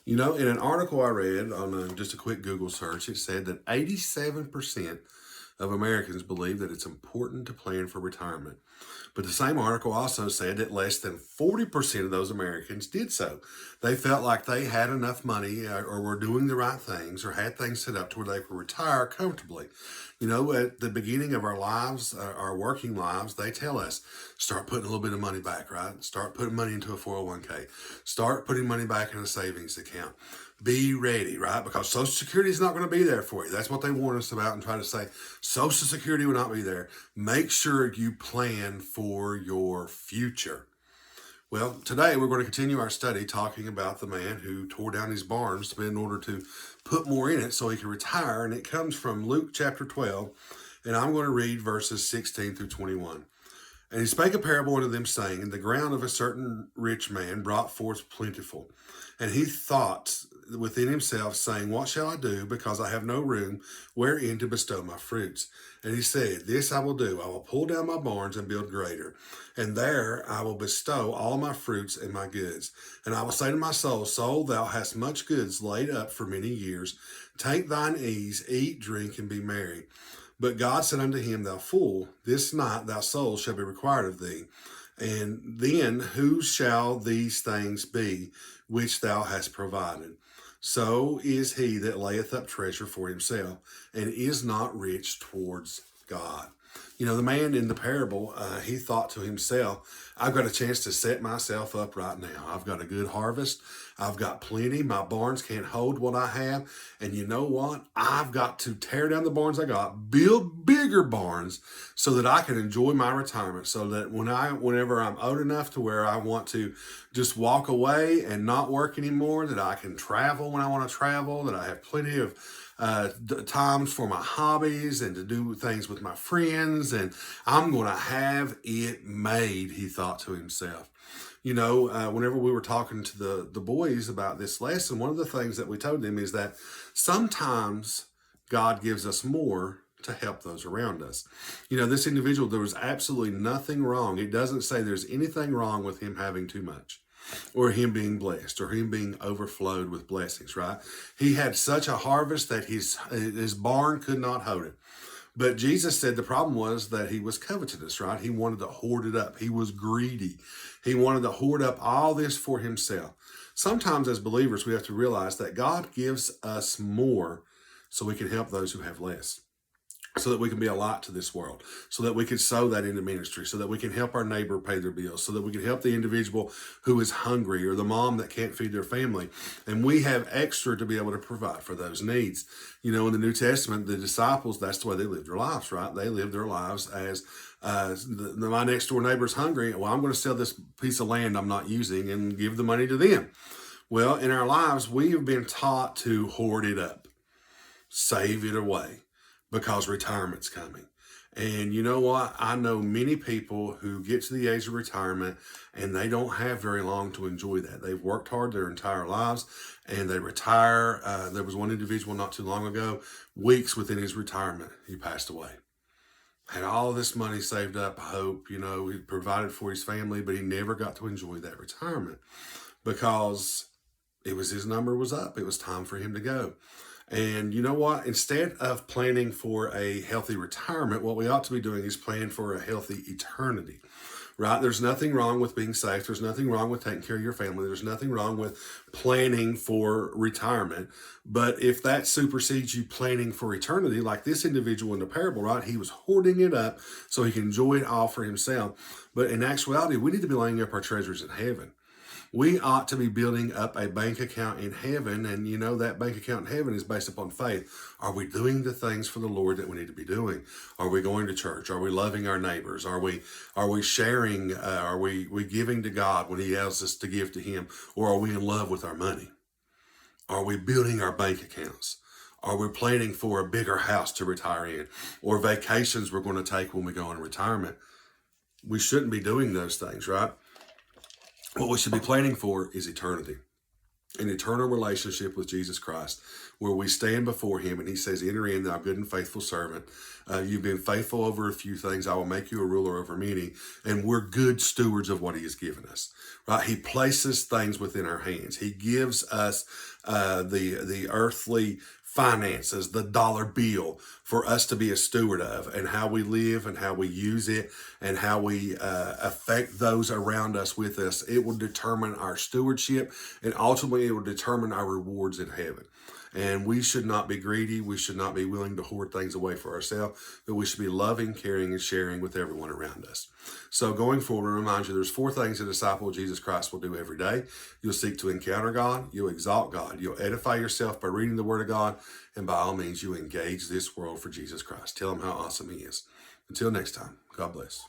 You know, in an article I read on just a quick Google search, it said that 87% of Americans believe that it's important to plan for retirement. But the same article also said that less than 40% of those Americans did so. They felt like they had enough money or were doing the right things or had things set up to where they could retire comfortably. You know, at the beginning of our lives, our working lives, they tell us start putting a little bit of money back, right? Start putting money into a 401k. Start putting money back in a savings account. Be ready, right? Because Social Security is not going to be there for you. That's what they warn us about and try to say Social Security will not be there. Make sure you plan for your future. Well, today we're going to continue our study talking about the man who tore down his barns in order to put more in it so he could retire. And it comes from Luke chapter 12. And I'm going to read verses 16 through 21. And he spake a parable unto them, saying, And the ground of a certain rich man brought forth plentiful. And he thought within himself, saying, What shall I do, because I have no room wherein to bestow my fruits? And he said, This I will do. I will pull down my barns and build greater. And there I will bestow all my fruits and my goods. And I will say to my soul, Soul, thou hast much goods laid up for many years. Take thine ease, eat, drink, and be merry. But God said unto him, Thou fool, this night thy soul shall be required of thee. And then who shall these things be which thou hast provided? So is he that layeth up treasure for himself, and is not rich towards God. You know, the man in the parable, he thought to himself, I've got a chance to set myself up right now. I've got a good harvest. I've got plenty. My barns can't hold what I have. And you know what? I've got to tear down the barns I got, build bigger barns so that I can enjoy my retirement. So that whenever I'm old enough to where I want to just walk away and not work anymore, that I can travel when I want to travel, that I have plenty of times for my hobbies and to do things with my friends, and I'm going to have it made, he thought to himself. You know, whenever we were talking to the boys about this lesson, one of the things that we told them is that sometimes God gives us more to help those around us. You know, this individual, there was absolutely nothing wrong. It doesn't say there's anything wrong with him having too much, or him being blessed, or him being overflowed with blessings, right? He had such a harvest that his barn could not hold it. But Jesus said the problem was that he was covetous, right? He wanted to hoard it up. He was greedy. He wanted to hoard up all this for himself. Sometimes as believers, we have to realize that God gives us more so we can help those who have less, so that we can be a light to this world, so that we can sow that into ministry, so that we can help our neighbor pay their bills, so that we can help the individual who is hungry or the mom that can't feed their family. And we have extra to be able to provide for those needs. You know, in the New Testament, the disciples, that's the way they lived their lives, right? They lived their lives as my next door neighbor's hungry. Well, I'm going to sell this piece of land I'm not using and give the money to them. Well, in our lives, we have been taught to hoard it up, save it away, because retirement's coming. And you know what? I know many people who get to the age of retirement and they don't have very long to enjoy that. They've worked hard their entire lives and they retire. There was one individual not too long ago, weeks within his retirement, he passed away. Had all this money saved up, I hope, you know, he provided for his family, but he never got to enjoy that retirement because his number was up. It was time for him to go. And you know what? Instead of planning for a healthy retirement, what we ought to be doing is plan for a healthy eternity, right? There's nothing wrong with being safe. There's nothing wrong with taking care of your family. There's nothing wrong with planning for retirement. But if that supersedes you planning for eternity, like this individual in the parable, right? He was hoarding it up so he can enjoy it all for himself. But in actuality, we need to be laying up our treasures in heaven. We ought to be building up a bank account in heaven. And you know, that bank account in heaven is based upon faith. Are we doing the things for the Lord that we need to be doing? Are we going to church? Are we loving our neighbors? Are we sharing? Are we giving to God when he asks us to give to him? Or are we in love with our money? Are we building our bank accounts? Are we planning for a bigger house to retire in? Or vacations we're going to take when we go in retirement? We shouldn't be doing those things, right? What we should be planning for is eternity. an eternal relationship with Jesus Christ, where we stand before him and he says, enter in, thou good and faithful servant. You've been faithful over a few things. I will make you a ruler over many. And we're good stewards of what he has given us, right? He places things within our hands. He gives us the earthly finances, the dollar bill, for us to be a steward of, and how we live and how we use it and how we affect those around us with us. It will determine our stewardship, and ultimately it will determine our rewards in heaven. And we should not be greedy. We should not be willing to hoard things away for ourselves, but we should be loving, caring, and sharing with everyone around us. So going forward, I remind you, there's 4 things a disciple of Jesus Christ will do every day. You'll seek to encounter God. You'll exalt God. You'll edify yourself by reading the Word of God. And by all means, you engage this world for Jesus Christ. Tell him how awesome he is. Until next time, God bless.